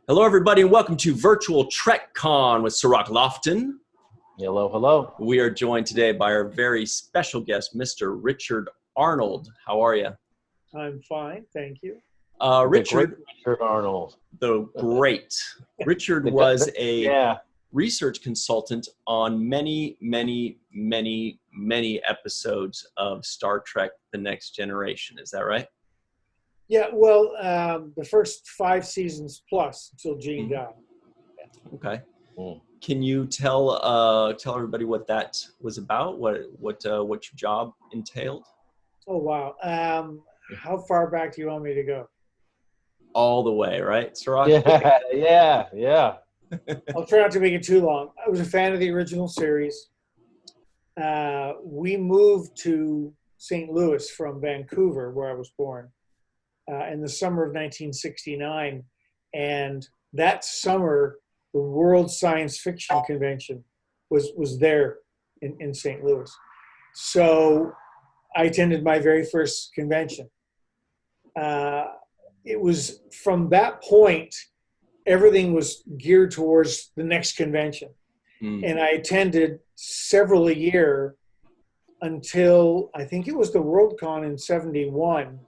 Hello, everybody, and welcome to Virtual Trek Con with Sirach Lofton. Hello, hello. We are joined today by our very special guest, Mr. Richard Arnold. How are you? I'm fine, thank you. Richard Arnold. The great. Richard was a research consultant on many episodes of Star Trek The Next Generation. Is that right? Yeah, well, the first 5 seasons plus until Gene died. Okay. Can you tell everybody what that was about? What your job entailed? Oh wow! How far back do you want me to go? All the way, right, Sirach? Yeah. I'll try not to make it too long. I was a fan of the original series. We moved to St. Louis from Vancouver, where I was born, in the summer of 1969, and that summer, the World Science Fiction Convention was there in St. Louis. So I attended my very first convention. It was from that point, everything was geared towards the next convention. And I attended several a year until I think it was the Worldcon in '71,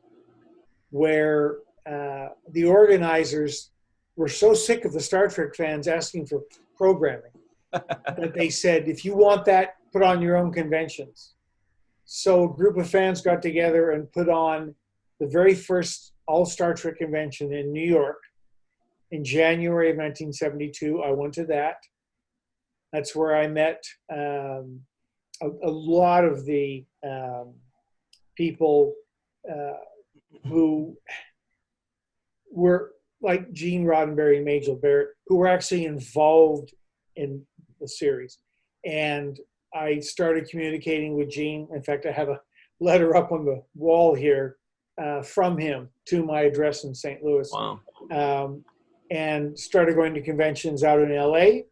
where the organizers were so sick of the Star Trek fans asking for programming that they said, if you want that, put on your own conventions. So a group of fans got together and put on the very first all Star Trek convention in New York in January of 1972. I went to that. That's where I met a lot of the people who were like Gene Roddenberry and Majel Barrett, who were actually involved in the series. And I started communicating with Gene. In fact, I have a letter up on the wall here from him to my address in St. Louis. Wow. And started going to conventions out in LA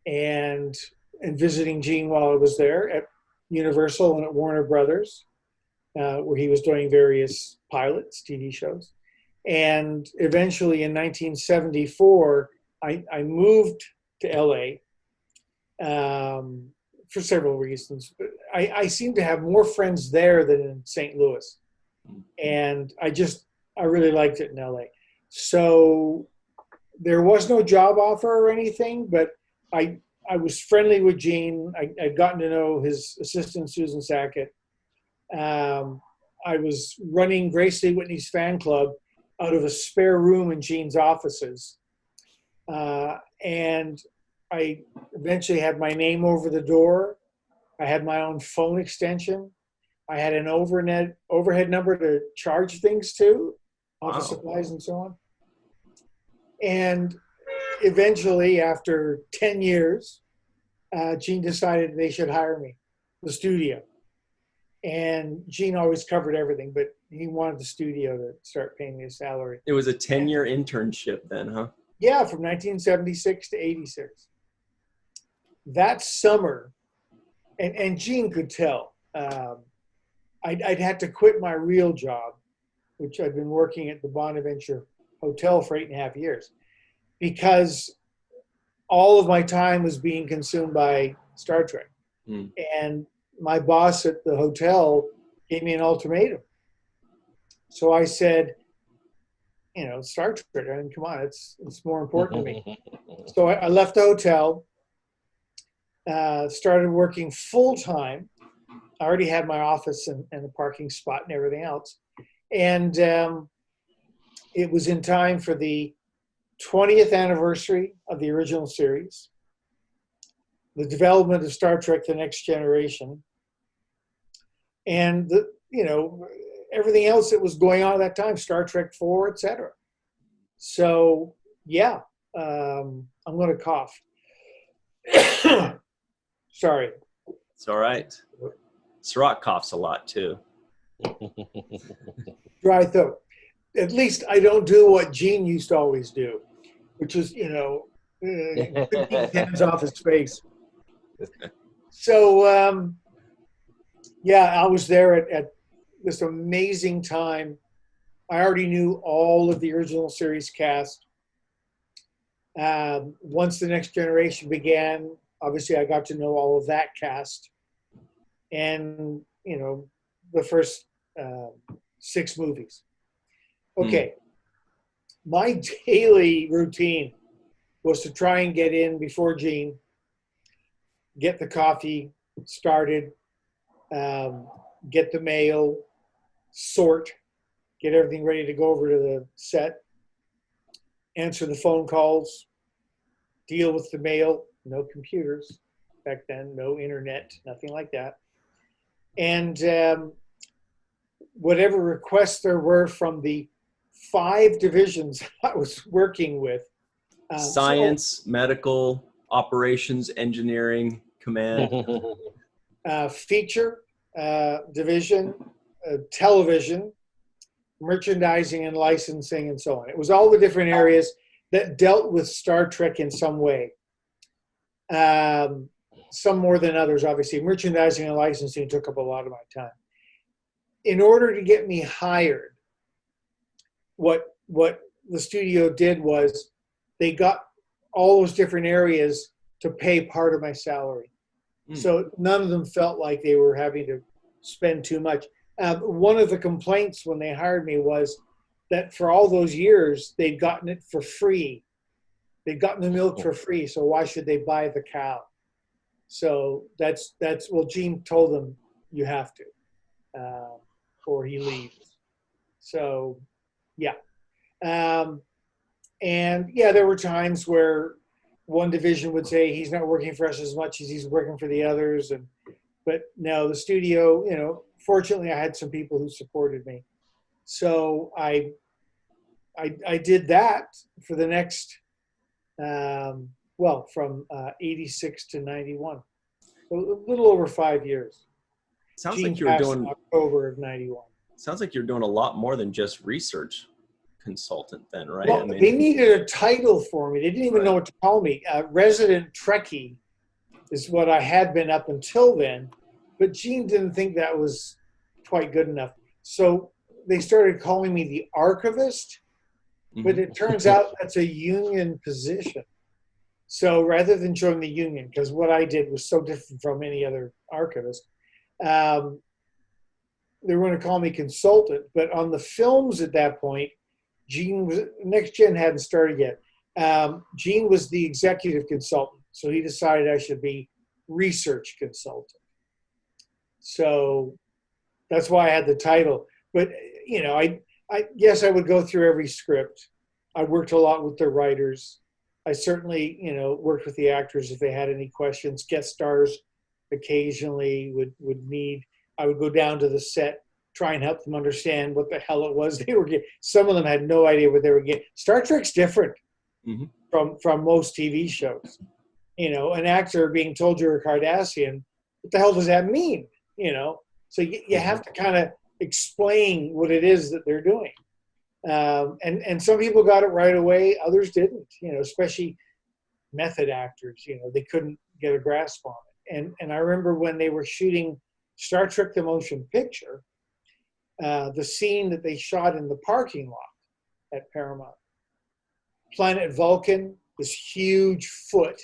and visiting Gene while I was there at Universal and at Warner Brothers, where he was doing various pilots, TV shows. And eventually in 1974, I moved to LA for several reasons. But I seem to have more friends there than in St. Louis. And I really liked it in LA. So there was no job offer or anything, but I was friendly with Gene. I'd gotten to know his assistant, Susan Sackett. I was running Grace Lee Whitney's fan club out of a spare room in Gene's offices. And I eventually had my name over the door. I had my own phone extension. I had an overhead number to charge things to, office supplies and so on. And eventually, after 10 years, Gene decided they should hire me, the studio. And Gene always covered everything, but he wanted the studio to start paying me a salary. It was a 10-year internship then, huh? Yeah, from 1976 to 86. That summer, and Gene could tell, I'd had to quit my real job, which I'd been working at the Bonaventure Hotel for 8.5 years, because all of my time was being consumed by Star Trek. And my boss at the hotel gave me an ultimatum. So I said, Star Trek, I mean, come on, it's more important to me. So I left the hotel, started working full-time. I already had my office and a parking spot and everything else. And it was in time for the 20th anniversary of the original series, the development of Star Trek The Next Generation, and everything else that was going on at that time, Star Trek 4, etc. So, yeah, I'm going to cough. Sorry. It's all right. Sirach coughs a lot, too. Dry throat. At least I don't do what Gene used to always do, which is, keep hands off his face. So, I was there at this amazing time. I already knew all of the original series cast. Once The Next Generation began, obviously I got to know all of that cast. And, the first 6 movies. Okay. My daily routine was to try and get in before Gene, get the coffee started, get the mail, sort, get everything ready to go over to the set, answer the phone calls, deal with the mail, no computers back then, no internet, nothing like that. And whatever requests there were from the 5 divisions I was working with. Science, medical, operations, engineering, command. Feature division, television, merchandising and licensing, and so on. It was all the different areas that dealt with Star Trek in some way. Some more than others, obviously. Merchandising and licensing took up a lot of my time. In order to get me hired, what the studio did was they got all those different areas to pay part of my salary. So none of them felt like they were having to spend too much. One of the complaints when they hired me was that for all those years, they'd gotten it for free. They'd gotten the milk for free, so why should they buy the cow? So that's well, Gene told them you have to, or he leaves. So, yeah. And yeah, there were times where one division would say he's not working for us as much as he's working for the others, but no, the studio, fortunately I had some people who supported me. So I did that for the next, from 86 to 91, so a little over 5 years. Sounds Gene like you were passed doing in October of 91. Sounds like you're doing a lot more than just research consultant then, right? Well, they needed a title for me. They didn't even know what to call me. Resident Trekkie is what I had been up until then, but Gene didn't think that was quite good enough. So they started calling me the archivist, but it turns out that's a union position. So rather than join the union, because what I did was so different from any other archivist, they were going to call me consultant. But on the films at that point, Next Gen hadn't started yet. Gene was the executive consultant, so he decided I should be research consultant. So that's why I had the title. But I yes, I would go through every script. I worked a lot with the writers. I certainly, worked with the actors if they had any questions. Guest stars occasionally would need. I would go down to the set, try and help them understand what the hell it was they were getting. Some of them had no idea what they were getting. Star Trek's different from most TV shows. An actor being told you're a Cardassian, what the hell does that mean? So you have to kind of explain what it is that they're doing. And some people got it right away, others didn't, especially method actors, they couldn't get a grasp on it. And I remember when they were shooting Star Trek the Motion Picture, the scene that they shot in the parking lot at Paramount. Planet Vulcan, this huge foot,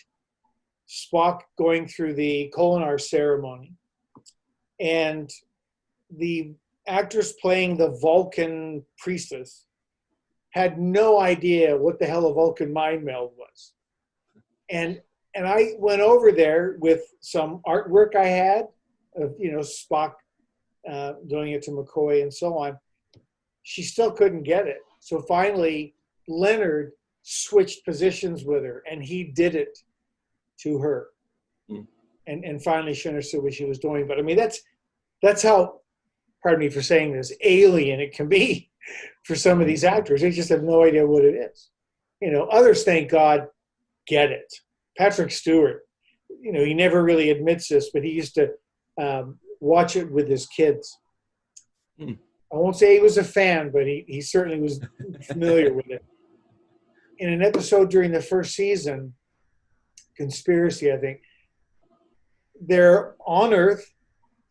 Spock going through the Kolinar ceremony, and the actress playing the Vulcan priestess had no idea what the hell a Vulcan mind meld was. And I went over there with some artwork I had of, Spock doing it to McCoy and so on. She still couldn't get it. So finally, Leonard switched positions with her, and he did it to her. And finally she understood what she was doing. But I mean, that's how, pardon me for saying this, alien it can be for some of these actors. They just have no idea what it is. Others, thank God, get it. Patrick Stewart, he never really admits this, but he used to watch it with his kids. I won't say he was a fan, but he certainly was familiar with it. In an episode during the first season, Conspiracy, I think, they're on Earth,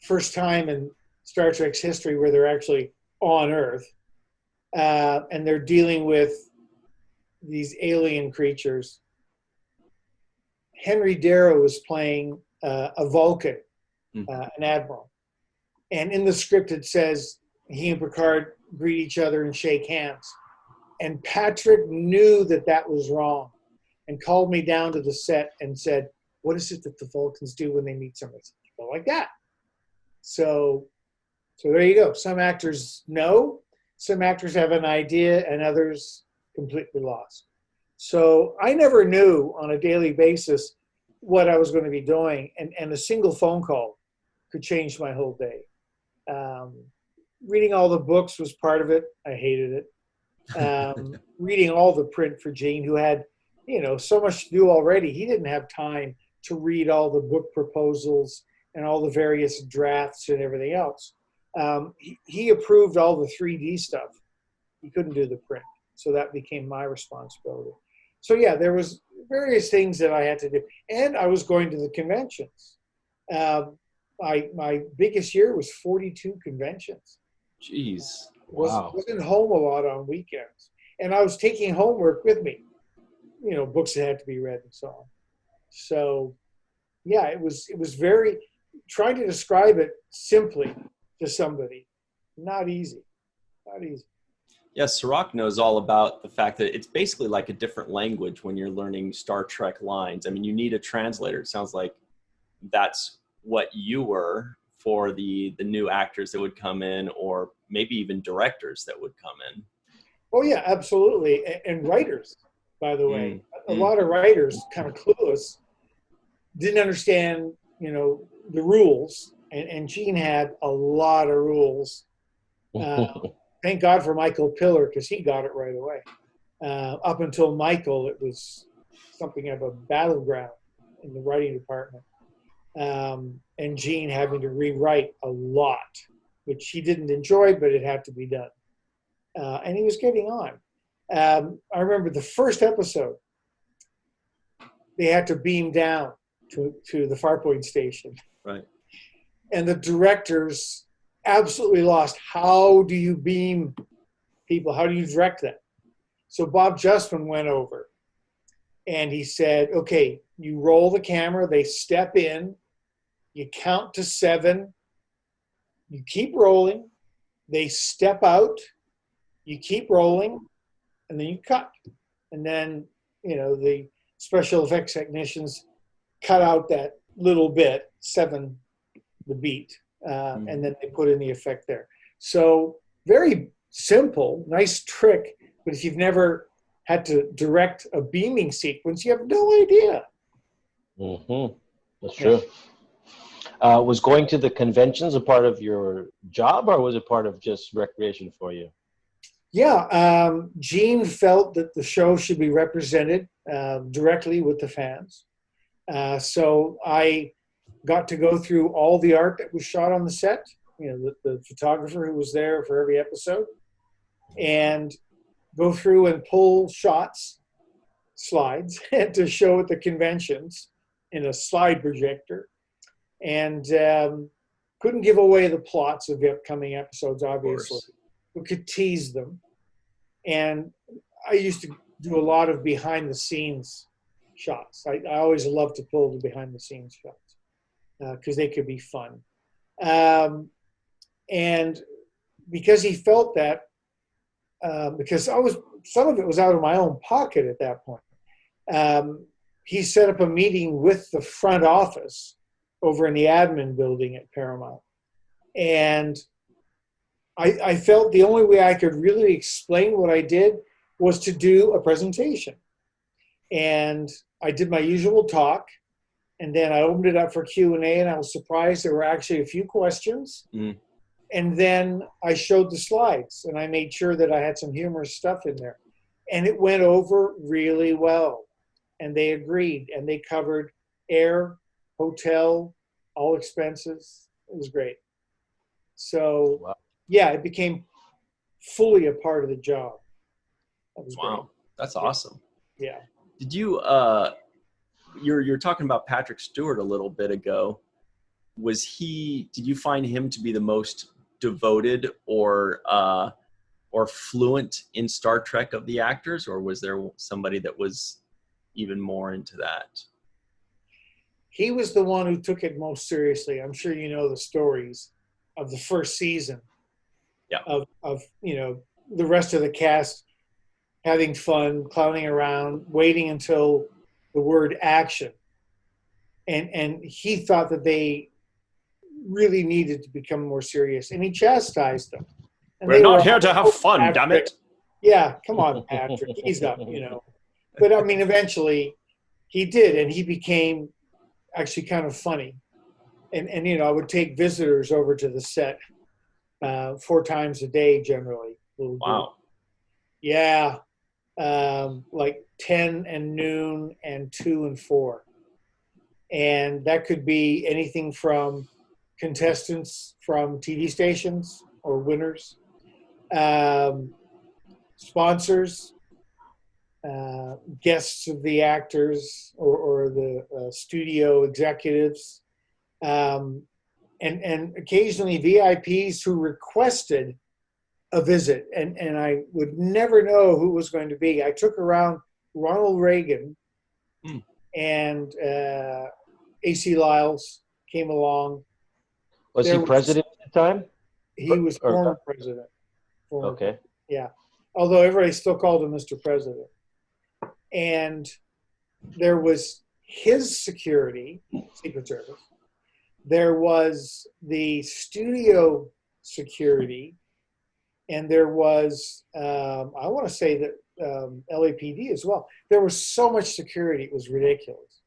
first time in Star Trek's history where they're actually on Earth, and they're dealing with these alien creatures. Henry Darrow was playing a Vulcan, an admiral. And in the script it says he and Picard greet each other and shake hands. And Patrick knew that that was wrong and called me down to the set and said, what is it that the Vulcans do when they meet somebody? Well, like that. So there you go. Some actors know, some actors have an idea, and others completely lost. So I never knew on a daily basis what I was going to be doing, and a single phone call could change my whole day. Reading all the books was part of it. I hated it. Reading all the print for Gene, who had, so much to do already. He didn't have time to read all the book proposals and all the various drafts and everything else. He approved all the 3D stuff. He couldn't do the print. So that became my responsibility. So yeah, there was various things that I had to do. And I was going to the conventions. My biggest year was 42 conventions. Jeez. Wow. Wasn't home a lot on weekends. And I was taking homework with me, books that had to be read and so on. So yeah, it was very, trying to describe it simply to somebody, not easy. Yeah, Sirach knows all about the fact that it's basically like a different language when you're learning Star Trek lines. I mean, you need a translator. It sounds like that's what you were for the new actors that would come in, or maybe even directors that would come in. Oh yeah, absolutely. And writers, by the way. A lot of writers, kind of clueless, didn't understand, the rules. And Gene had a lot of rules. Thank God for Michael Piller, because he got it right away. Up until Michael, it was something of a battleground in the writing department. And Gene having to rewrite a lot, which he didn't enjoy, but it had to be done. And he was getting on. I remember the first episode, they had to beam down to the Farpoint station. Right. And the directors absolutely lost. How do you beam people? How do you direct that? So Bob Justman went over and he said, okay, you roll the camera, they step in, you count to 7, you keep rolling, they step out, you keep rolling, and then you cut. And then, the special effects technicians cut out that little bit, 7, the beat, and then they put in the effect there. So very simple, nice trick, but if you've never had to direct a beaming sequence, you have no idea. That's true. Was going to the conventions a part of your job, or was it part of just recreation for you? Yeah, Gene felt that the show should be represented directly with the fans. So I got to go through all the art that was shot on the set, the photographer who was there for every episode, and go through and pull slides, to show at the conventions in a slide projector. And couldn't give away the plots of the upcoming episodes, obviously. We could tease them. And I used to do a lot of behind-the-scenes shots. I always loved to pull the behind-the-scenes shots because they could be fun. And because he felt that, because some of it was out of my own pocket at that point, he set up a meeting with the front office over in the admin building at Paramount. And I felt the only way I could really explain what I did was to do a presentation. And I did my usual talk, and then I opened it up for Q&A, and I was surprised there were actually a few questions. And then I showed the slides, and I made sure that I had some humorous stuff in there. And it went over really well. And they agreed, and they covered air, hotel, all expenses. It was great. So, wow. Yeah, it became fully a part of the job. That was great. That's awesome. Yeah. Did you, you're talking about Patrick Stewart a little bit ago. Did you find him to be the most devoted or fluent in Star Trek of the actors, or was there somebody that was even more into that? he was the one who took it most seriously. I'm sure you know the stories of the first season. Yeah. Of the rest of the cast having fun, clowning around, waiting until the word action. And he thought that they really needed to become more serious, and he chastised them. And we're not here to have fun, Patrick, damn it. Yeah, come on, Patrick, ease up, But I mean, eventually he did, and he became actually kind of funny. And I would take visitors over to the set 4 times a day generally. Wow. Yeah, like 10 and noon and 2 and 4. And that could be anything from contestants from TV stations or winners, sponsors, guests of the actors or the studio executives, and occasionally VIPs who requested a visit. And I would never know who it was going to be. I took around Ronald Reagan and A.C. Lyles came along. Was he president at the time? He was former president. Okay. Yeah. Although everybody still called him Mr. President. And there was his security, Secret Service. There was the studio security. And there was, I want to say that LAPD as well. There was so much security, it was ridiculous,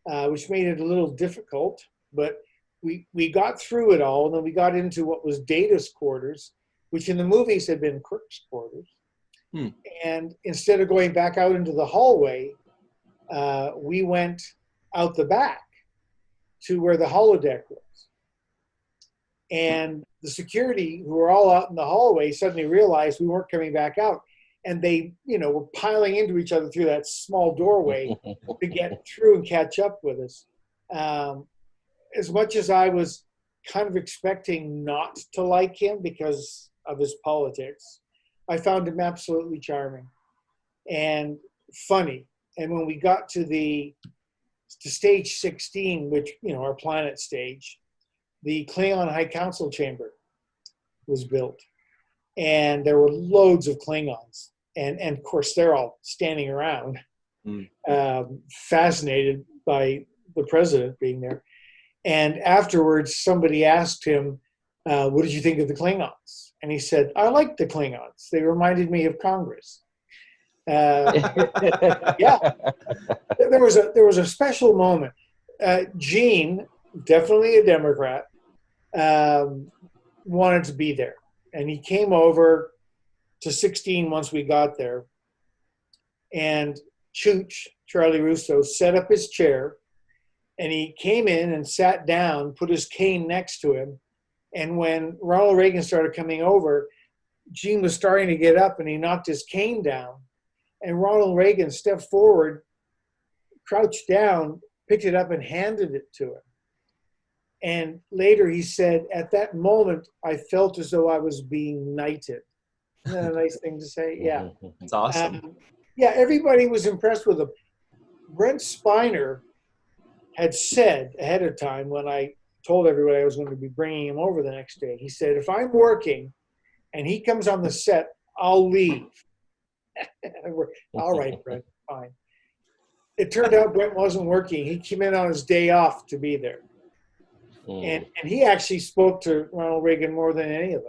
which made it a little difficult. But we got through it all, and then we got into what was Data's quarters, which in the movies had been Kirk's quarters. And instead of going back out into the hallway, we went out the back to where the holodeck was. And the security, who were all out in the hallway, suddenly realized we weren't coming back out. And they, were piling into each other through that small doorway to get through and catch up with us. As much as I was kind of expecting not to like him because of his politics, I found him absolutely charming and funny. And when we got to stage 16, which, our planet stage, the Klingon High Council chamber was built. And there were loads of Klingons. And of course, they're all standing around, fascinated by the president being there. And afterwards, somebody asked him, what did you think of the Klingons? And he said, I liked the Klingons. They reminded me of Congress. Yeah. There was a special moment. Gene, definitely a Democrat, wanted to be there. And he came over to 16 once we got there. And Chooch, Charlie Russo, set up his chair. And he came in and sat down, put his cane next to him. And when Ronald Reagan started coming over, Gene was starting to get up and he knocked his cane down. And Ronald Reagan stepped forward, crouched down, picked it up and handed it to him. And later he said, at that moment, I felt as though I was being knighted. Isn't that a nice thing to say? Yeah. It's awesome. Yeah, everybody was impressed with him. Brent Spiner had said ahead of time when I told everybody I was going to be bringing him over the next day, he said, if I'm working and he comes on the set, I'll leave. All right, Brent, fine. It turned out Brent wasn't working. He came in on his day off to be there. And he actually spoke to Ronald Reagan more than any of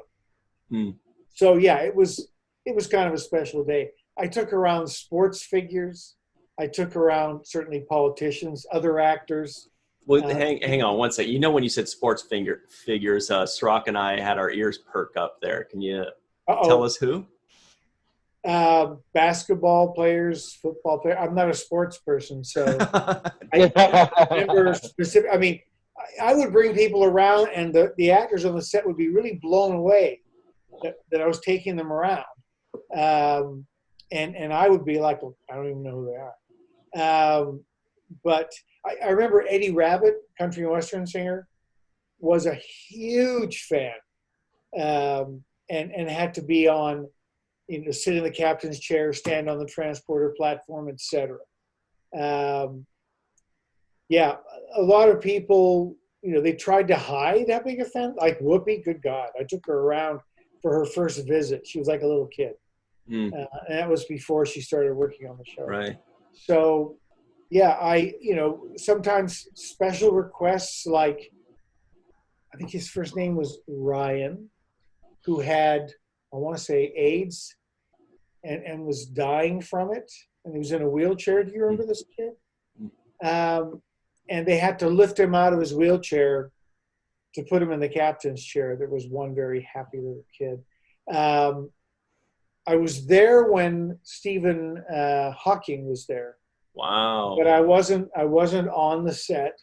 them. So yeah, it was kind of a special day. I took around sports figures. I took around certainly politicians, other actors. Well, hang on one second. When you said sports figures, Srock and I had our ears perk up there. Can you tell us who? Basketball players, football players. I'm not a sports person, so I remember specific. I mean, I would bring people around, and the actors on the set would be really blown away that I was taking them around. And I would be like, I don't even know who they are. But I remember Eddie Rabbitt, country and western singer, was a huge fan, and had to be on, sit in the captain's chair, stand on the transporter platform, etc. Yeah, a lot of people, they tried to hide how big a fan. Like Whoopi, good God, I took her around for her first visit. She was like a little kid, Mm, and that was before she started working on the show. right. So, yeah, sometimes special requests, like I think his first name was Ryan, who had, I want to say, AIDS, and was dying from it, and he was in a wheelchair. Do you remember this kid? And they had to lift him out of his wheelchair to put him in the captain's chair. There was one very happy little kid. I was there when Stephen Hawking was there. Wow. But I wasn't on the set.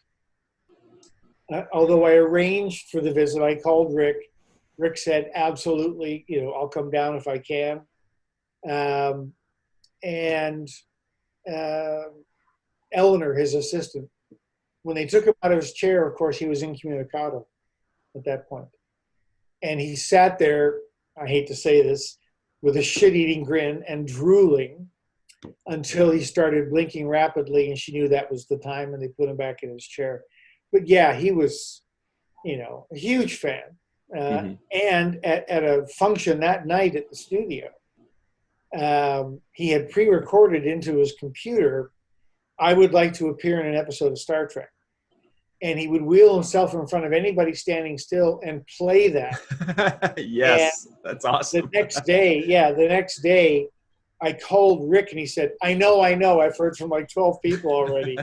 Although I arranged for the visit, I called Rick. Rick said, absolutely, I'll come down if I can. And Eleanor, his assistant, when they took him out of his chair, of course, he was incommunicado at that point. And he sat there, I hate to say this, with a shit-eating grin and drooling until he started blinking rapidly, and she knew that was the time, and they put him back in his chair. But yeah, he was, a huge fan. And at a function that night at the studio, he had pre-recorded into his computer, I would like to appear in an episode of Star Trek. And he would wheel himself in front of anybody standing still and play that. Yes, and that's awesome. The next day, I called Rick and he said, I know, I've heard from like 12 people already.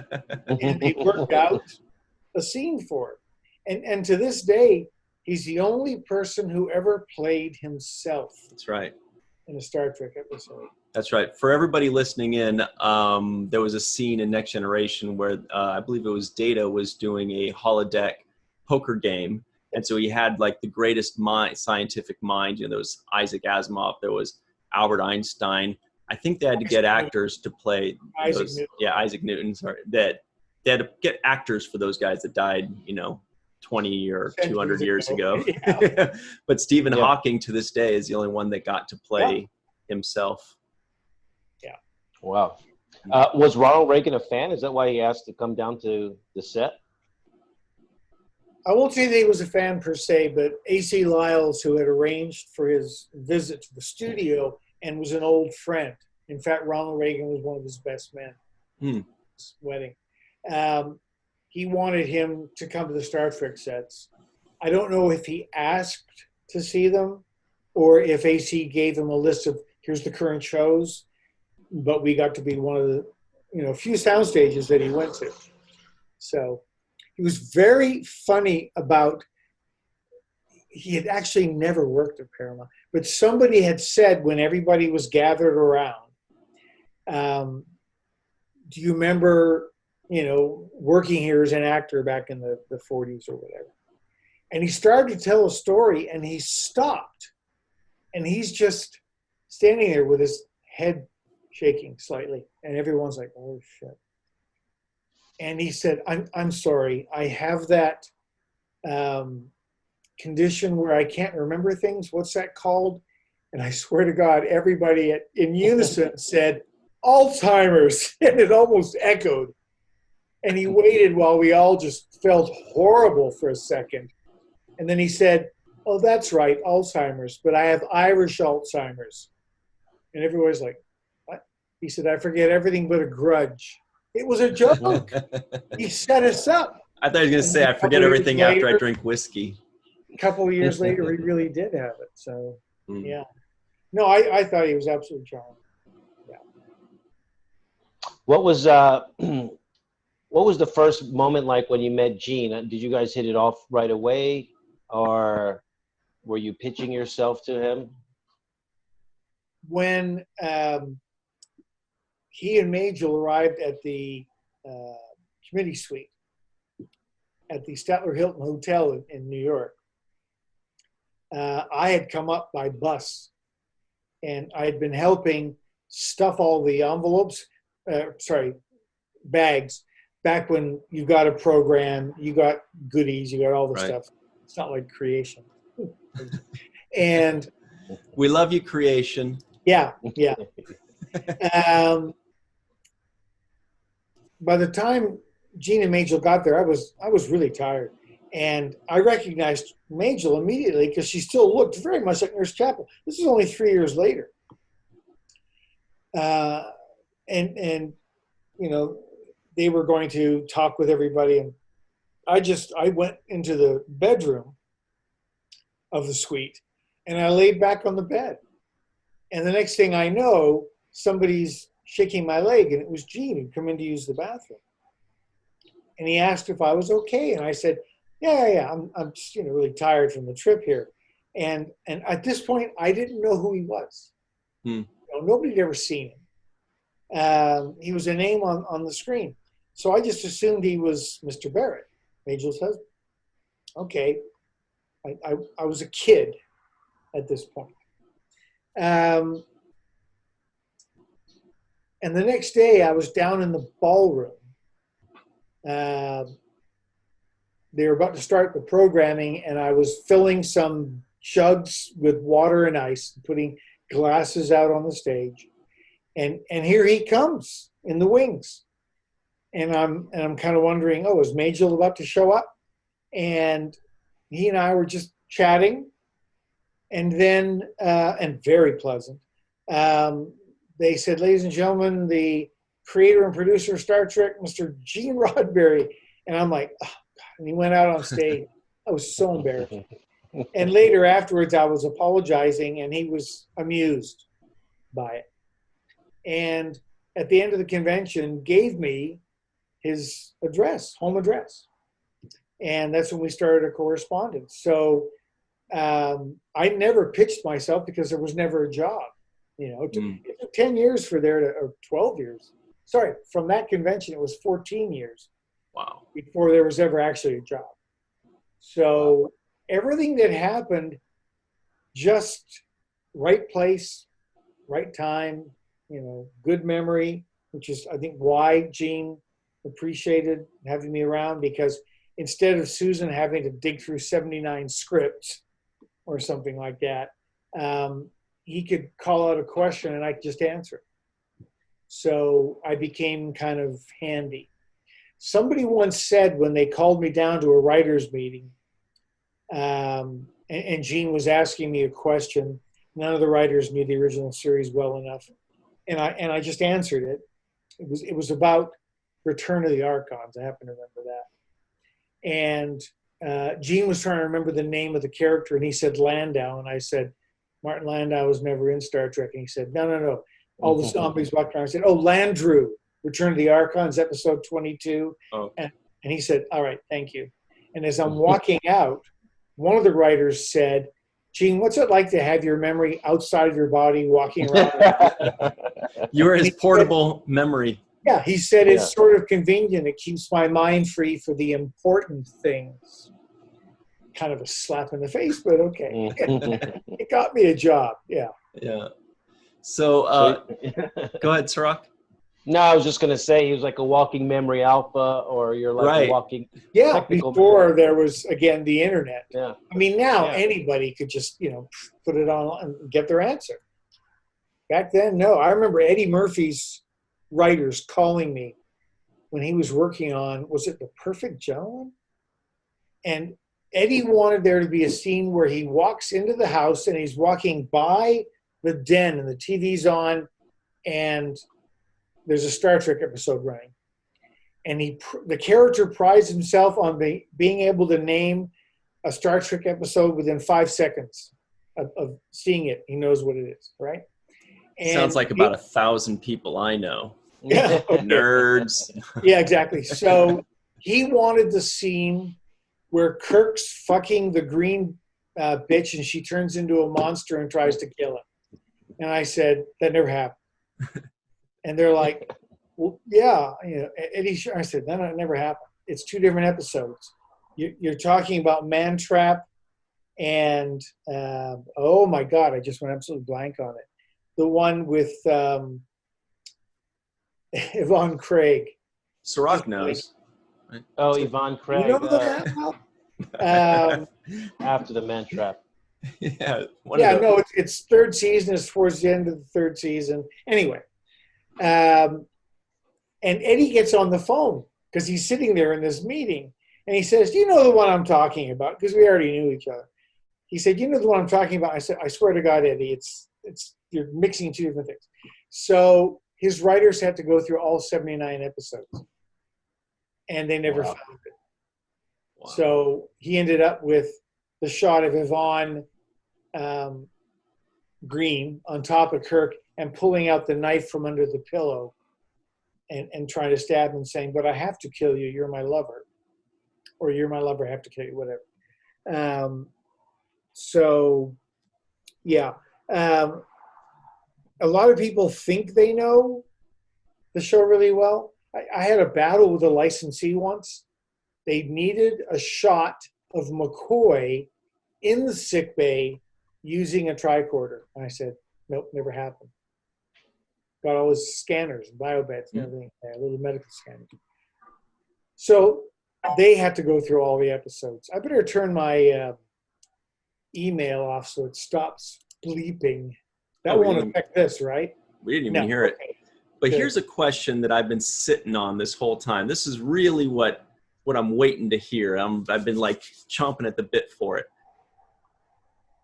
And they worked out a scene for it. And to this day, he's the only person who ever played himself. That's right. In a Star Trek episode. That's right. For everybody listening in, there was a scene in Next Generation where I believe it was Data was doing a holodeck poker game. And so he had like the greatest scientific mind. There was Isaac Asimov. There was Albert Einstein. I think they had to get actors to play Isaac Newton. Sorry, that they had to get actors for those guys that died, 20 or 200 years ago. Yeah. But Stephen Hawking to this day is the only one that got to play himself. Yeah. Wow. Was Ronald Reagan a fan? Is that why he asked to come down to the set? I won't say that he was a fan per se, but A.C. Lyles, who had arranged for his visit to the studio and was an old friend. In fact, Ronald Reagan was one of his best men. His wedding. He wanted him to come to the Star Trek sets. I don't know if he asked to see them or if AC gave him a list of, here's the current shows, but we got to be one of the few sound stages that he went to. So he was very funny about, he had actually never worked at Paramount, but somebody had said when everybody was gathered around, do you remember working here as an actor back in the 40s or whatever. And he started to tell a story and he stopped. And he's just standing there with his head shaking slightly. And everyone's like, oh shit. And he said, I'm sorry. I have that condition where I can't remember things. What's that called? And I swear to God, everybody in unison said, Alzheimer's. And it almost echoed. And he waited while we all just felt horrible for a second. And then he said, oh, that's right, Alzheimer's, but I have Irish Alzheimer's. And everybody's like, what? He said, I forget everything but a grudge. It was a joke. He set us up. I thought he was going to say, I forget everything after I drink whiskey. A couple of years later, he really did have it. So, yeah. No, I thought he was absolutely charming. Yeah. What was the first moment like when you met Gene? Did you guys hit it off right away, or were you pitching yourself to him? When he and Majel arrived at the committee suite at the Statler Hilton Hotel in New York, I had come up by bus, and I had been helping stuff all the envelopes, bags. Back when you got a program, you got goodies, you got all the stuff. It's not like Creation. And we love you, Creation. Yeah. By the time Gene and Majel got there, I was really tired. And I recognized Majel immediately because she still looked very much like Nurse Chapel. This is only 3 years later. And you know, they were going to talk with everybody. And I went into the bedroom of the suite and I laid back on the bed. And the next thing I know, somebody's shaking my leg, and it was Gene who'd come in to use the bathroom. And he asked if I was okay. And I said, yeah, I'm just, you know, really tired from the trip here. And at this point, I didn't know who he was. You know, nobody had ever seen him. He was a name on the screen. So I just assumed he was Mr. Barrett, Majel's husband. Okay. I was a kid at this point. And the next day I was down in the ballroom. They were about to start the programming, and I was filling some jugs with water and ice, putting glasses out on the stage. And here he comes in the wings. And I'm kind of wondering, oh, is Majel about to show up? And he and I were just chatting, and then, and very pleasant. They said, ladies and gentlemen, the creator and producer of Star Trek, Mr. Gene Roddenberry. And I'm like, oh, God. And he went out on stage. I was so embarrassed. And later afterwards, I was apologizing, and he was amused by it. And at the end of the convention, gave me his address, home address. And that's when we started a correspondence. So I never pitched myself because there was never a job. You know, it took 10 years for there to, or 12 years. Sorry, from that convention, it was 14 years. Wow. Before there was ever actually a job. So everything that happened, just right place, right time, you know, good memory, which is, I think, why Gene appreciated having me around, because instead of Susan having to dig through 79 scripts or something like that, he could call out a question and I could just answer it. So I became kind of handy. Somebody once said when they called me down to a writer's meeting, and Gene was asking me a question, none of the writers knew the original series well enough, and I just answered it. It was about Return of the Archons. I happen to remember that. And Gene was trying to remember the name of the character, and he said Landau, and I said, Martin Landau was never in Star Trek, and he said, no. All the zombies walked around. I said, oh, Landru, Return of the Archons, episode 22. Oh. And he said, all right, thank you. And as I'm walking out, one of the writers said, Gene, what's it like to have your memory outside of your body walking around? You're his portable memory. Yeah, he said it's sort of convenient. It keeps my mind free for the important things. Kind of a slap in the face, but okay. It got me a job, yeah. Yeah. So go ahead, Sirach. No, I was just going to say he was like a walking memory alpha, or you're like a walking before memory. There was, again, the internet. Yeah. I mean, now anybody could just, you know, put it on and get their answer. Back then, no. I remember Eddie Murphy's writers calling me when he was working on, was it The Perfect Gentleman? And Eddie wanted there to be a scene where he walks into the house and he's walking by the den and the TV's on and there's a Star Trek episode running. And the character prides himself on being able to name a Star Trek episode within 5 seconds of seeing it. He knows what it is, right? And sounds like about 1,000 people I know. Yeah. Nerds. Yeah, exactly. So he wanted the scene where Kirk's fucking the green bitch and she turns into a monster and tries to kill him. And I said, that never happened. And they're like, well, yeah. You know, Eddie, I said, no, it never happened. It's 2 different episodes. You're talking about Man Trap and, oh my God, I just went absolutely blank on it. The one with Yvonne Craig. Sirach knows. Right? Oh, Yvonne Craig. You know that? After the Man Trap. Yeah. No, it's 3rd season. It's towards the end of the 3rd season. Anyway, and Eddie gets on the phone because he's sitting there in this meeting, and he says, "Do you know the one I'm talking about?" Because we already knew each other. He said, "You know the one I'm talking about?" I said, "I swear to God, Eddie, it's you're mixing two different things." So his writers had to go through all 79 episodes, and they never found it. Wow. So he ended up with the shot of Yvonne Green on top of Kirk and pulling out the knife from under the pillow and trying to stab him, saying, "But I have to kill you. You're my lover." Or "You're my lover, I have to kill you," whatever. So, yeah. A lot of people think they know the show really well. I had a battle with a licensee once. They needed a shot of McCoy in the sick bay using a tricorder. And I said, "Nope, never happened." Got all his scanners, biobeds and everything, little medical scanners. So they had to go through all the episodes. I better turn my email off so it stops bleeping. That won't affect this, right? We didn't even hear it. But good. Here's a question that I've been sitting on this whole time. This is really what I'm waiting to hear. I've been like chomping at the bit for it.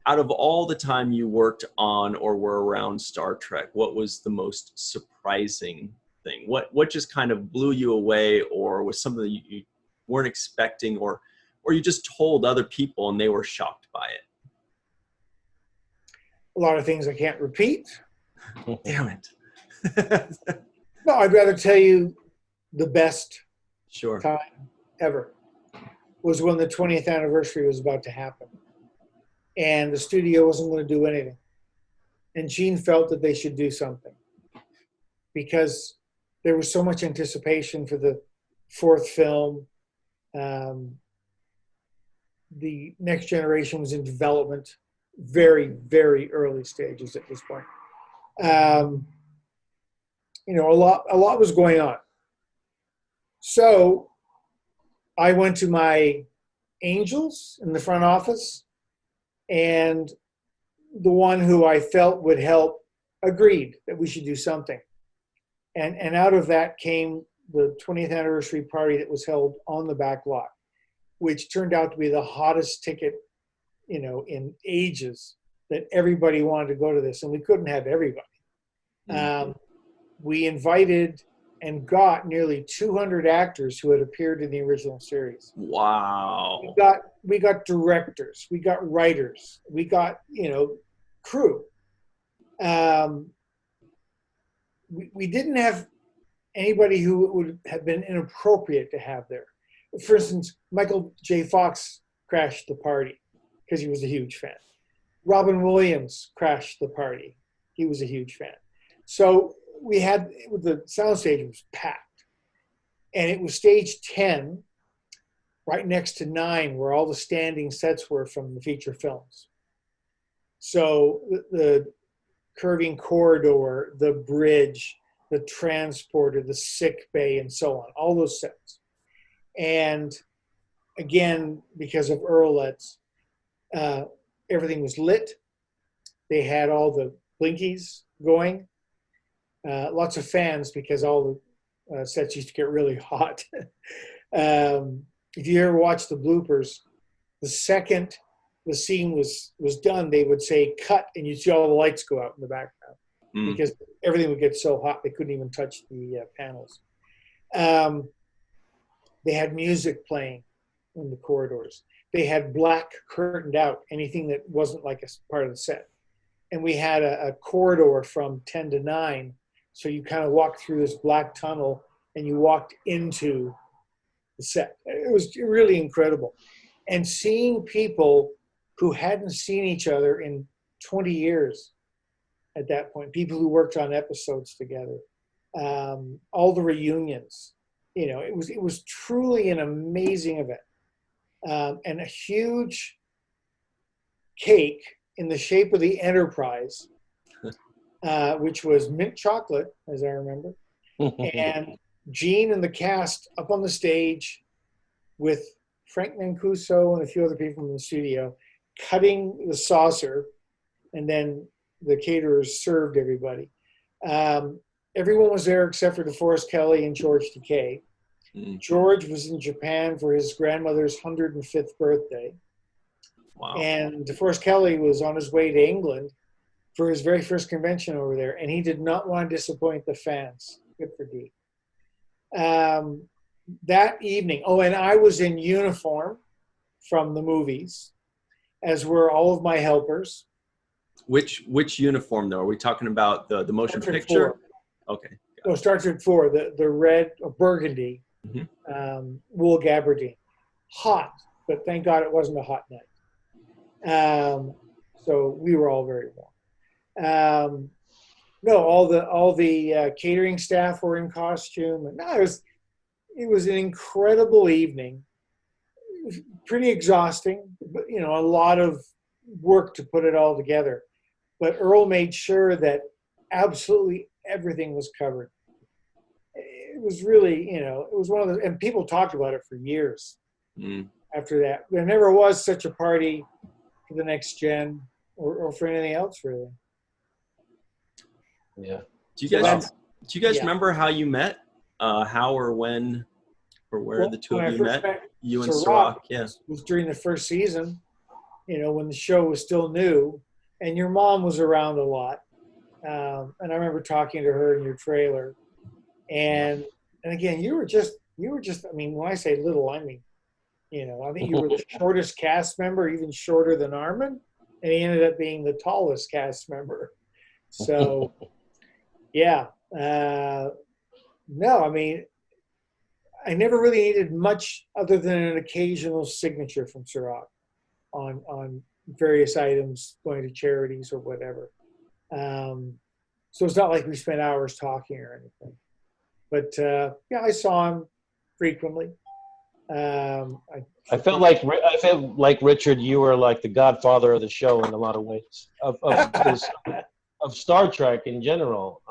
Out of all the time you worked on or were around Star Trek, what was the most surprising thing? What just kind of blew you away, or was something that you weren't expecting, or you just told other people and they were shocked by it? A lot of things I can't repeat. Damn it. No, I'd rather tell you the best sure. time ever was when the 20th anniversary was about to happen. And the studio wasn't going to do anything. And Gene felt that they should do something because there was so much anticipation for the fourth film. The Next Generation was in development, very, very early stages at this point. A lot was going on. So I went to my angels in the front office, and the one who I felt would help agreed that we should do something. And out of that came the 20th anniversary party that was held on the back lot, which turned out to be the hottest ticket, in ages, that everybody wanted to go to this, and we couldn't have everybody. We invited and got nearly 200 actors who had appeared in the original series. Wow. We got directors, we got writers, we got, crew. We didn't have anybody who would have been inappropriate to have there. For instance, Michael J. Fox crashed the party because he was a huge fan. Robin Williams crashed the party. He was a huge fan. So the soundstage was packed. And it was stage 10, right next to 9, where all the standing sets were from the feature films. So the curving corridor, the bridge, the transporter, the sick bay, and so on, all those sets. And again, because of Earlets, everything was lit. They had all the blinkies going. Lots of fans because all the sets used to get really hot. If you ever watch the bloopers, the second the scene was done, they would say cut, and you'd see all the lights go out in the background because everything would get so hot they couldn't even touch the panels. They had music playing in the corridors. They had black curtained out anything that wasn't like a part of the set. And we had a corridor from 10 to 9. So you kind of walked through this black tunnel and you walked into the set. It was really incredible. And seeing people who hadn't seen each other in 20 years at that point, people who worked on episodes together, all the reunions, it was truly an amazing event. And a huge cake in the shape of the Enterprise, which was mint chocolate, as I remember, and Gene and the cast up on the stage with Frank Mancuso and a few other people in the studio cutting the saucer, and then the caterers served everybody. Everyone was there except for DeForest Kelley and George Takei. George was in Japan for his grandmother's 105th birthday. Wow. And DeForest Kelley was on his way to England for his very first convention over there. And he did not want to disappoint the fans. Good for D. That evening, and I was in uniform from the movies, as were all of my helpers. Which uniform, though? Are we talking about the motion Star Trek picture? 4. Okay. No, Star Trek 4, the red or burgundy wool gabardine. Hot, but thank God it wasn't a hot night. So we were all very warm. No, all the catering staff were in costume. And no, it was an incredible evening. It was pretty exhausting, but a lot of work to put it all together. But Earl made sure that absolutely everything was covered. It was really, it was one of the, and people talked about it for years after that. There never was such a party for the next gen or for anything else, really. Yeah. Do you guys remember how you met? How or when or where the two of you met? You and Sirach, yeah. It was during the first season, when the show was still new, and your mom was around a lot. And I remember talking to her in your trailer. And again, you were just, I mean, when I say little, I mean, I think you were the shortest cast member, even shorter than Armin. And he ended up being the tallest cast member. So, yeah. No, I mean, I never really needed much other than an occasional signature from Sirach on various items going to charities or whatever. So it's not like we spent hours talking or anything. But yeah, I saw him frequently. I felt like Richard, you were like the godfather of the show in a lot of ways of Star Trek in general.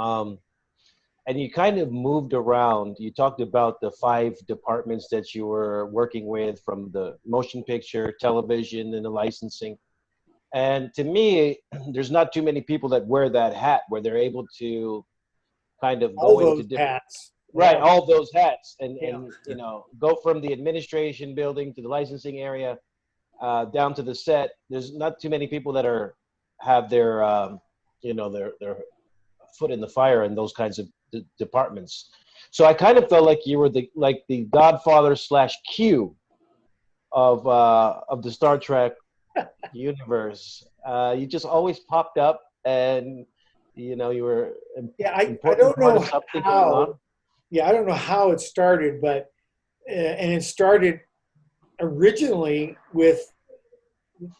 And you kind of moved around. You talked about the 5 departments that you were working with, from the motion picture, television, and the licensing. And to me, there's not too many people that wear that hat, where they're able to kind of go into different hats. Right, all those hats, and go from the administration building to the licensing area, down to the set. There's not too many people that have their their foot in the fire in those kinds of departments. So I kind of felt like you were the godfather / Q of the Star Trek universe. You just always popped up, and you were I don't know how. Yeah, I don't know how it started, but and it started originally with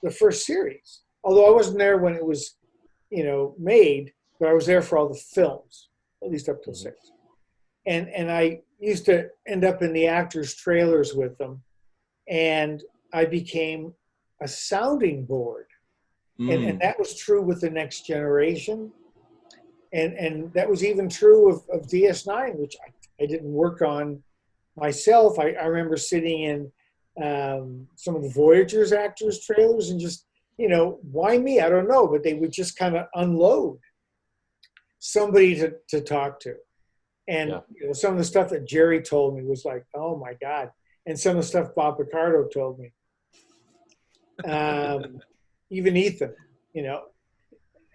the first series. Although I wasn't there when it was, made, but I was there for all the films, at least up till 6. And I used to end up in the actors' trailers with them, and I became a sounding board. And that was true with the Next Generation. And that was even true of DS9, which I didn't work on myself. I remember sitting in some of the Voyager's actors' trailers and just, why me? I don't know. But they would just kind of unload somebody to talk to. And some of the stuff that Jerry told me was like, oh, my God. And some of the stuff Bob Picardo told me. Even Ethan,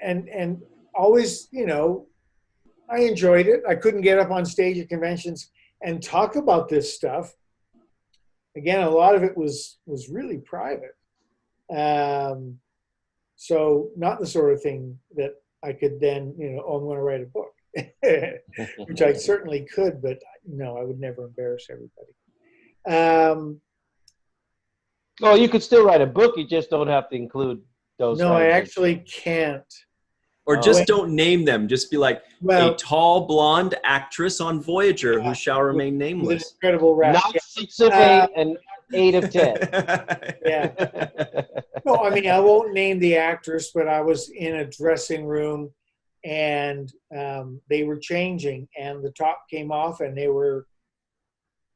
and always, I enjoyed it. I couldn't get up on stage at conventions and talk about this stuff. Again, a lot of it was really private. So not the sort of thing that I could then, I'm going to write a book, which I certainly could, but no, I would never embarrass everybody. Well, you could still write a book. You just don't have to include those. No, I actually can't. Or just don't name them. Just be like, a tall blonde actress on Voyager who shall remain nameless. With an incredible rap. Not 6 of 8 and 8 of 10. Yeah. No, I mean, I won't name the actress, but I was in a dressing room and they were changing and the top came off and they were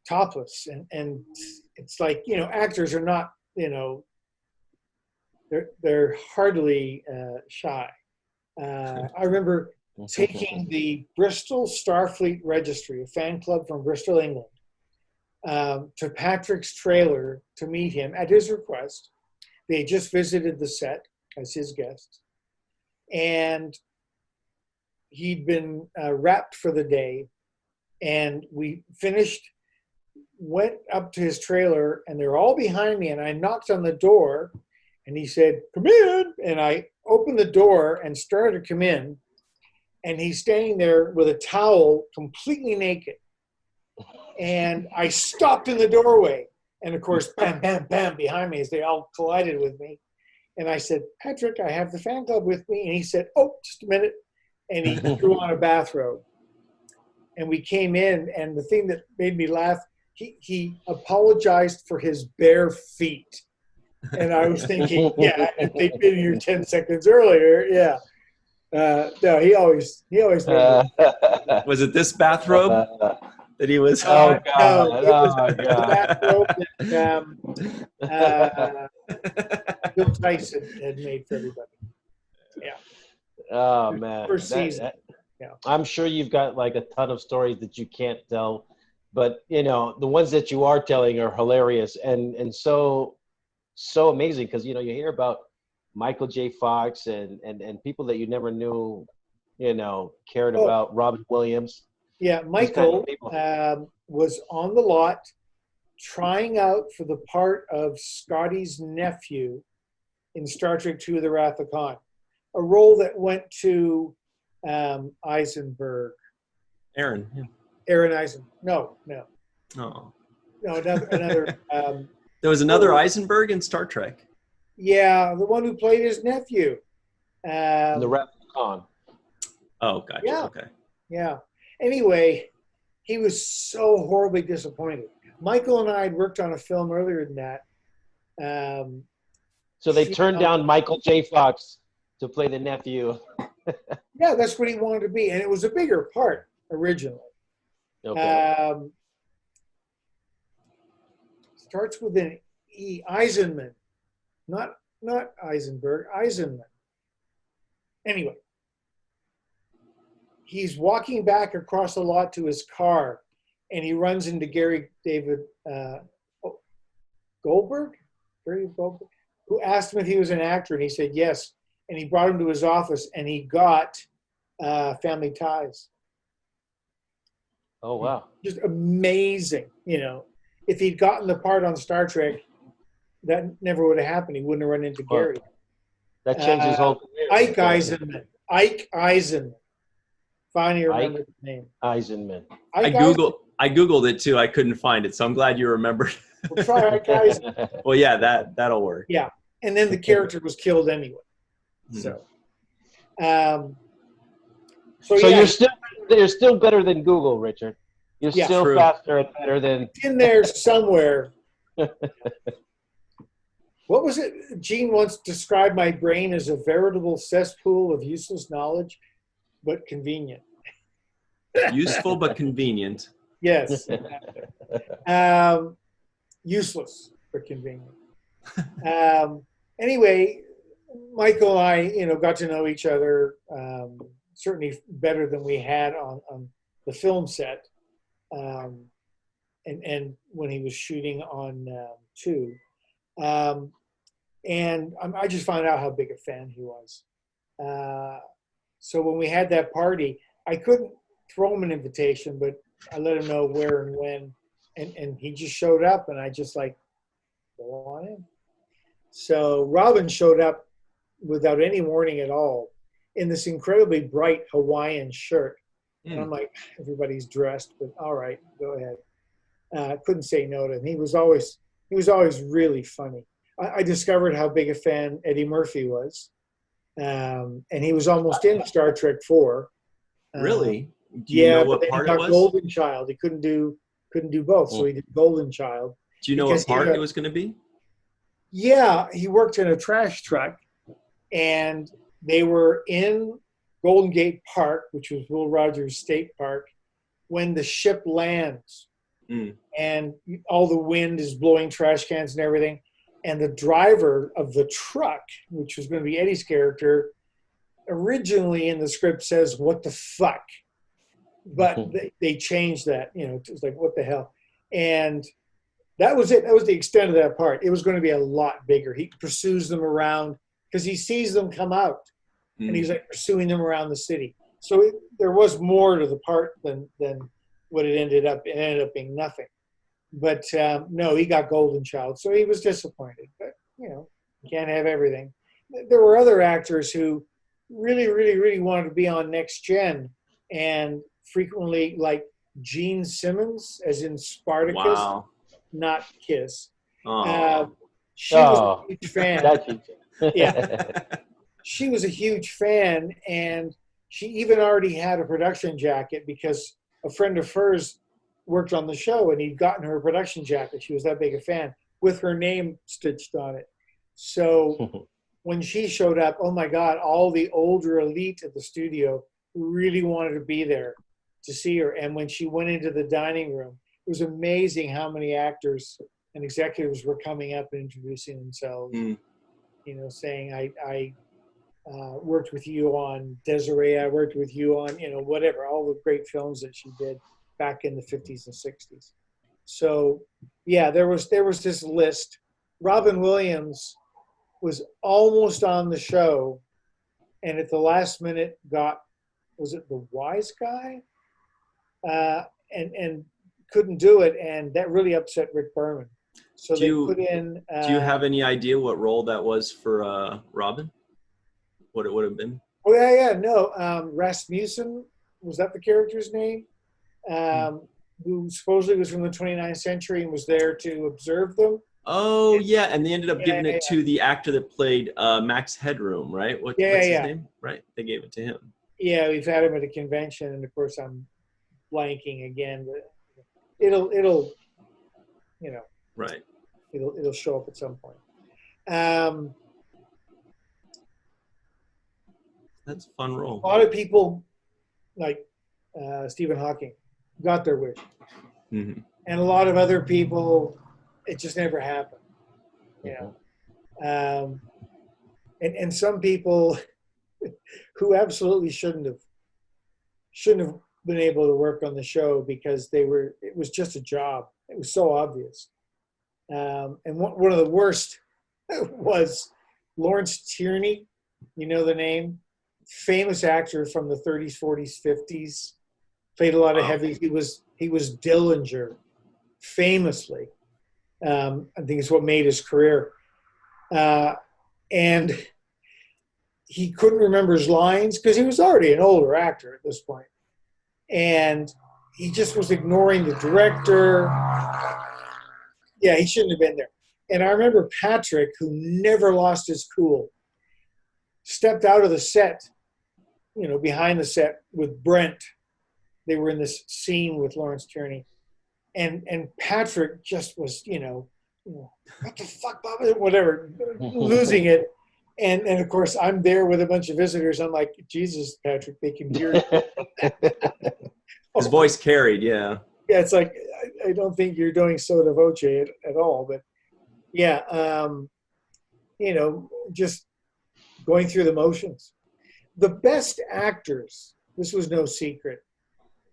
topless. And it's like, actors are not, they're hardly shy. I remember taking the Bristol Starfleet Registry, a fan club from Bristol, England, to Patrick's trailer to meet him at his request. They had just visited the set as his guests. And he'd been wrapped for the day. And we finished, went up to his trailer, and they're all behind me. And I knocked on the door, and he said, "Come in." And I opened the door and started to come in. And he's standing there with a towel, completely naked. And I stopped in the doorway. And of course, bam, bam, bam, behind me as they all collided with me. And I said, "Patrick, I have the fan club with me." And he said, "Oh, just a minute." And he threw on a bathrobe. And we came in, and the thing that made me laugh, he apologized for his bare feet. And I was thinking, yeah, if they'd been here 10 seconds earlier, yeah. No, he always Was it this bathrobe that he was? Oh, God. No, it was Oh, the God. bathrobe that Bill Tyson had made for everybody. Yeah. Oh, man. First season. Yeah. I'm sure you've got like a ton of stories that you can't tell, but you know, the ones that you are telling are hilarious and so amazing, because you know, you hear about Michael J. Fox and people that you never knew, you know, cared about Robin Williams. Yeah, Michael was on the lot trying out for the part of Scotty's nephew in Star Trek II: The Wrath of Khan, a role that went to Eisenberg. Aaron. Yeah. Aaron Eisenberg. No. Oh. No, another. There was another Eisenberg in Star Trek. Yeah, the one who played his nephew. The Wrath of Khan. Oh, gotcha. Yeah. Okay. Yeah. Anyway, he was so horribly disappointed. Michael and I had worked on a film earlier than that. So they turned down Michael J. Fox to play the nephew. Yeah, that's what he wanted to be, and it was a bigger part originally. Okay. Starts with an E. Eisenman, not Eisenberg. Eisenman. Anyway, he's walking back across the lot to his car, and he runs into Gary David Goldberg, who asked him if he was an actor, and he said yes. And he brought him to his office, and he got Family Ties. Oh, wow. Just amazing. You know, if he'd gotten the part on Star Trek, that never would have happened. He wouldn't have run into Gary. That changed his whole career. Ike Eisenman. Finally remember his name. Eisenman. I Googled it too. I couldn't find it, so I'm glad you remembered. We'll try Ike Eisenman. Well, yeah, that'll work. Yeah, and then the character was killed anyway. So, so you're still better than Google, Richard. You're still true. faster and better than. In there somewhere. What was it? Gene once described my brain as a veritable cesspool of useless knowledge, but convenient. Useful but convenient. Yes. Useless but convenient. Anyway, Michael and I, got to know each other certainly better than we had on the film set, and when he was shooting on 2. And I just found out how big a fan he was. So when we had that party, I couldn't throw him an invitation, but I let him know where and when, and he just showed up, and I just go on in. So Robin showed up without any warning at all in this incredibly bright Hawaiian shirt. And I'm like, everybody's dressed, but all right, go ahead. Couldn't say no to him. He was always really funny. I discovered how big a fan Eddie Murphy was. And he was almost in Star Trek 4. Really? Do you know what part it was? Golden Child. He couldn't do both, so he did Golden Child. Do you know what part it was going to be? Yeah, he worked in a trash truck, and they were in Golden Gate Park, which was Will Rogers State Park, when the ship lands. And all the wind is blowing trash cans and everything. And the driver of the truck, which was going to be Eddie's character, originally in the script says, "What the fuck?" But they changed that. It was like, what the hell? And that was it. That was the extent of that part. It was going to be a lot bigger. He pursues them around because he sees them come out, and he's like pursuing them around the city. So there was more to the part than what it ended up. It ended up being nothing. But no, he got Golden Child, so he was disappointed. But you can't have everything. There were other actors who really, really, really wanted to be on Next Gen, and frequently, like Gene Simmons, as in Spartacus. Wow. Not Kiss. Oh. She was a huge fan. Yeah. She was a huge fan, and she even already had a production jacket because a friend of hers worked on the show, and he'd gotten her a production jacket. She was that big a fan with her name stitched on it. So when she showed up, oh my God, all the older elite at the studio really wanted to be there to see her. And when she went into the dining room, it was amazing how many actors and executives were coming up and introducing themselves, saying, I worked with you on Desiree, I worked with you on, whatever, all the great films that she did back in the 50s and 60s. So, yeah, there was this list. Robin Williams was almost on the show, and at the last minute was it The Wise Guy? And couldn't do it, and that really upset Rick Berman. So they put in. Do you have any idea what role that was for Robin? What it would have been? Oh yeah, no. Rasmussen, was that the character's name? Who supposedly was from the 29th century and was there to observe them. Oh yeah, and they ended up giving it to the actor that played Max Headroom, right? What's his name? Right, they gave it to him. Yeah, we've had him at a convention, and of course I'm blanking again, but it'll right. It'll show up at some point. That's a fun role. A lot of people, like Stephen Hawking, got their wish, and a lot of other people, it just never happened. And some people who absolutely shouldn't have been able to work on the show because it was just a job. It was so obvious. And one of the worst was Lawrence Tierney. You know the name? Famous actor from the 30s, 40s, 50s. Played a lot of heavy. He was Dillinger, famously. I think it's what made his career. And he couldn't remember his lines because he was already an older actor at this point. And he just was ignoring the director. Yeah, he shouldn't have been there. And I remember Patrick, who never lost his cool, stepped out of the set, behind the set with Brent. They were in this scene with Lawrence Tierney. And Patrick just was, what the fuck, Bob? Whatever, losing it. And of course, I'm there with a bunch of visitors. I'm like, Jesus, Patrick, they can hear you. His voice carried, yeah. Yeah, it's like, I don't think you're doing sotto voce at all. But yeah, just going through the motions. The best actors, this was no secret,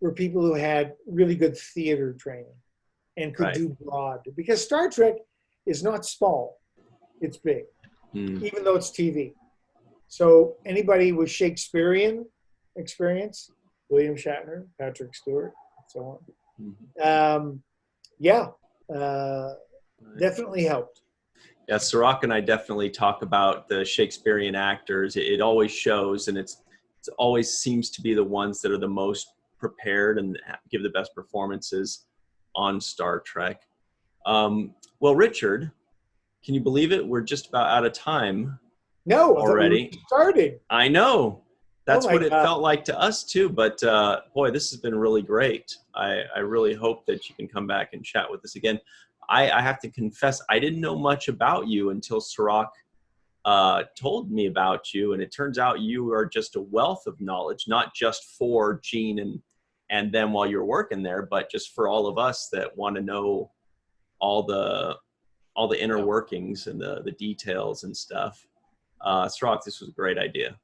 were people who had really good theater training and could do broad. Because Star Trek is not small, it's big, even though it's TV. So anybody with Shakespearean experience, William Shatner, Patrick Stewart, so on. Definitely helped. Yeah, Sirach and I definitely talk about the Shakespearean actors. It always shows, and it always seems to be the ones that are the most prepared and give the best performances on Star Trek. Well, Richard, can you believe it? We're just about out of time. No, already. We started. I know. That's what it felt like to us too. But boy, this has been really great. I really hope that you can come back and chat with us again. I have to confess, I didn't know much about you until Sirach told me about you, and it turns out you are just a wealth of knowledge, not just for Gene and them while you're working there, but just for all of us that want to know all the inner workings and the details and stuff. Sirach, this was a great idea.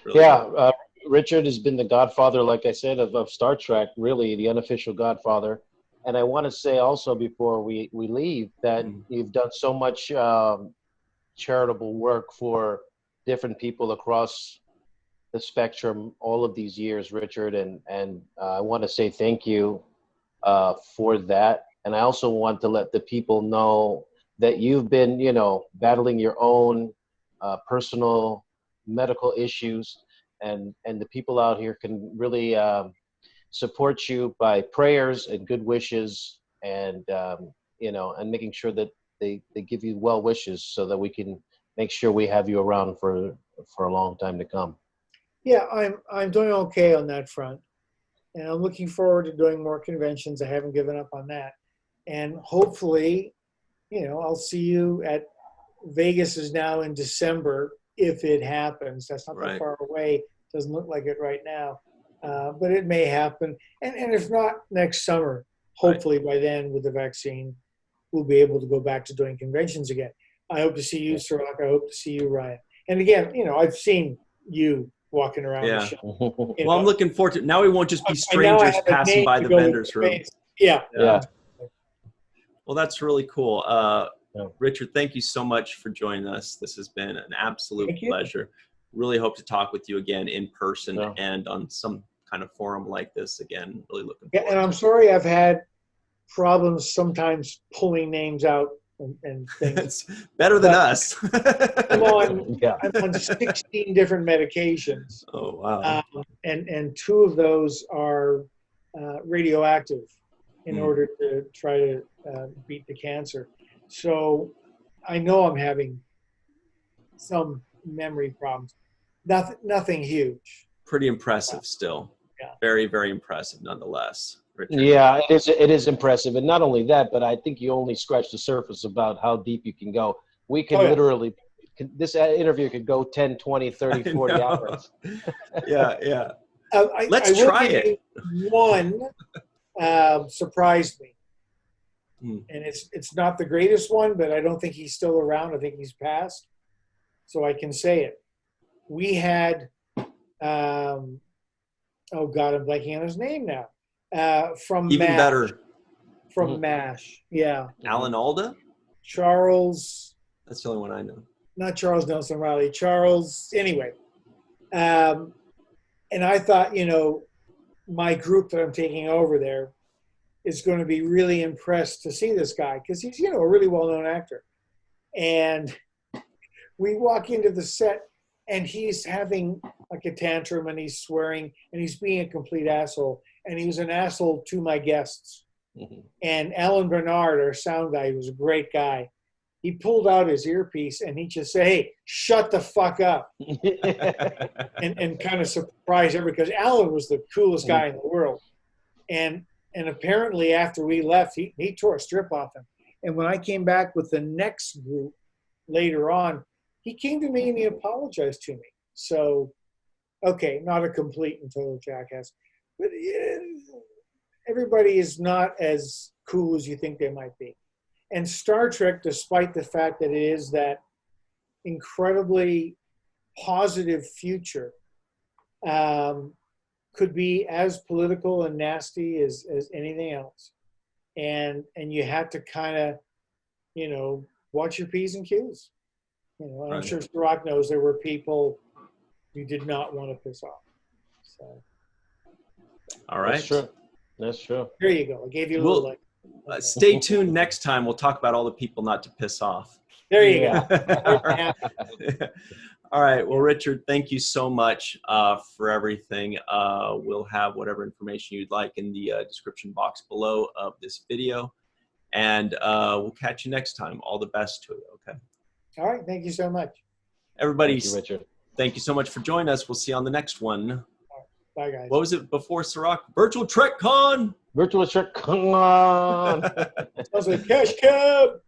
Really Richard has been the godfather, like I said, of Star Trek, really the unofficial godfather. And I want to say also before we leave that you've done so much charitable work for different people across the spectrum all of these years, Richard, and I want to say thank you for that. And I also want to let the people know that you've been, battling your own personal medical issues, and the people out here can really support you by prayers and good wishes, and and making sure that they give you well wishes so that we can make sure we have you around for a long time to come. Yeah, I'm doing okay on that front, and I'm looking forward to doing more conventions. I haven't given up on that, and hopefully, I'll see you at Vegas is now in December if it happens. That's not that far away. Doesn't look like it right now, but it may happen. And if not next summer, hopefully by then with the vaccine, we'll be able to go back to doing conventions again. I hope to see you, Sirach. I hope to see you, Ryan. And again, I've seen you walking around the show. Well, I'm looking forward to it. Now we won't just be strangers passing by the vendor's room. Yeah. Well, that's really cool. Richard, thank you so much for joining us. This has been an absolute pleasure. Really hope to talk with you again in person and on some kind of forum like this again. Really looking forward. And I'm sorry I've had problems sometimes pulling names out and things. It's better than us. I'm on 16 different medications. Oh, wow. And 2 of those are radioactive in order to try to beat the cancer. So I know I'm having some memory problems. Nothing huge. Pretty impressive still. Yeah. Very, very impressive nonetheless. Richard. Yeah, it is impressive. And not only that, but I think you only scratched the surface about how deep you can go. We can literally, this interview could go 10, 20, 30, 40 hours. Yeah. Let's try it. One surprised me. And it's not the greatest one, but I don't think he's still around. I think he's passed. So I can say it. We had, I'm blanking on his name now. From Even MASH. better. From MASH, yeah. Alan Alda? Charles. That's the only one I know. Not Charles Nelson Riley. Charles, anyway. And I thought, my group that I'm taking over there is going to be really impressed to see this guy because he's, a really well-known actor. And we walk into the set and he's having like a tantrum and he's swearing and he's being a complete asshole. And he was an asshole to my guests. And Alan Bernard, our sound guy, he was a great guy. He pulled out his earpiece and he just said, "Hey, shut the fuck up." and kind of surprised everybody because Alan was the coolest guy in the world. And apparently after we left, he tore a strip off him. And when I came back with the next group later on, he came to me and he apologized to me. So, okay, not a complete and total jackass. But everybody is not as cool as you think they might be. And Star Trek, despite the fact that it is that incredibly positive future, could be as political and nasty as anything else. And you have to kind of, watch your P's and Q's. I'm sure Sirach knows there were people you did not want to piss off. So. All right. That's true. There you go. I gave you a little stay tuned next time. We'll talk about all the people not to piss off. There you go. All right. Well, Richard, thank you so much for everything. We'll have whatever information you'd like in the description box below of this video. And we'll catch you next time. All the best to you. Okay. All right. Thank you so much. Everybody, thank you, Richard. Thank you so much for joining us. We'll see you on the next one. Bye, guys. What was it before Sirach? Virtual Trek Con! Virtual Trek Con! I was like, Cash Cab!